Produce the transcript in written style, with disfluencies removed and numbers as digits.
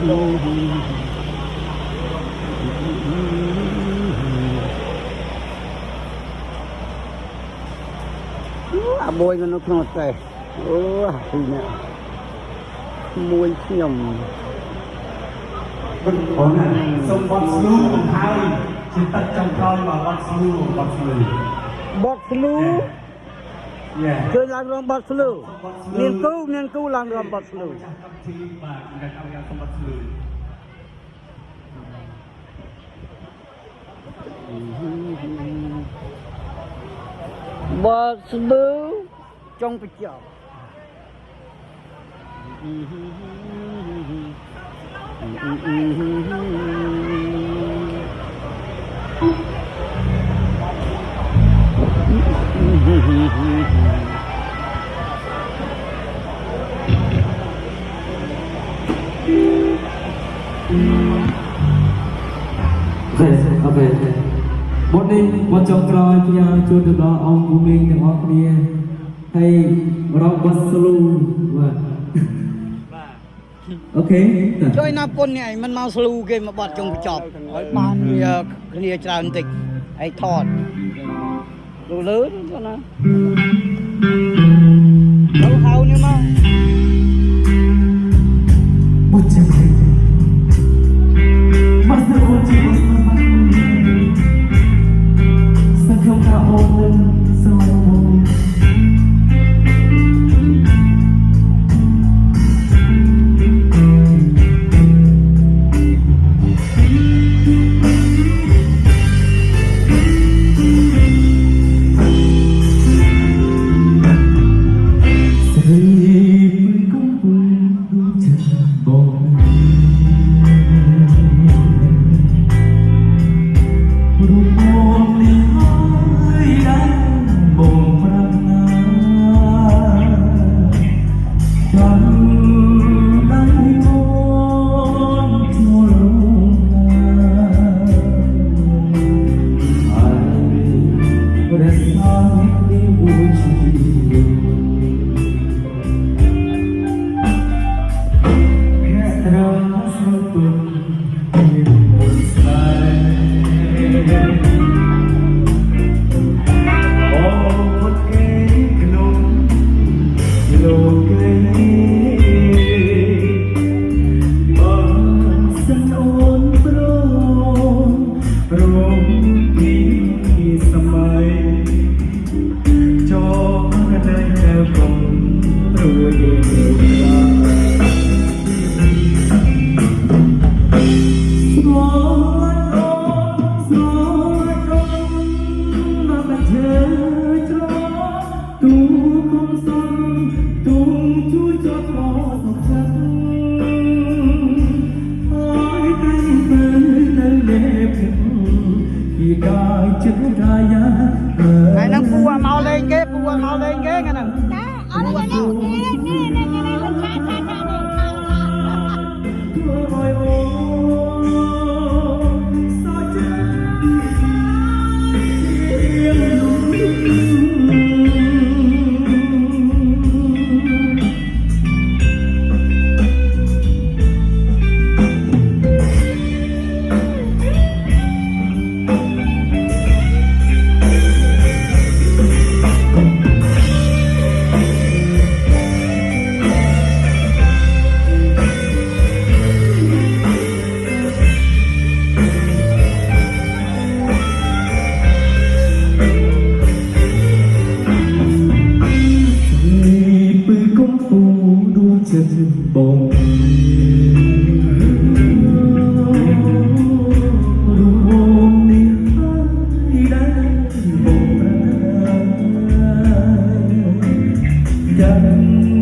บวยมันนกนกแต่โอ้ทีเนี่ยมวยเชี่ยมคนนั้นสมบัติสลูของไทยจิตตัดจำพรอยมาบัตสลูบัตสลูบอสลูเคยลังรำบอสลูเนียนกูลังรำบอสลูบอสลูจงไปจับโอเคบทนี้บทจงกรอยพยาจุดดอองบุมิงแต่ว่าเนี่ยให้เราบัสลูว่าโอเคช่วยนับคนเนี่ยมันมาสลูเกมมาบอดจงไปจับไอ้บ้านเนี่ยเคลียร์จานติดไอ้ทอดดูเลื้อนก็นะเขาเนี่ยมาบทจะไปมาสลูจีมาสักคำว่าโอ้สโลไอ้นังปูเมาเลยเก๊ปูเมาเลยเก๊ไงนังเอาเลยกันแล้วนี่มันช้าHãy subscribe cho kênh Ghiền Mì Gõ để không bỏ lỡ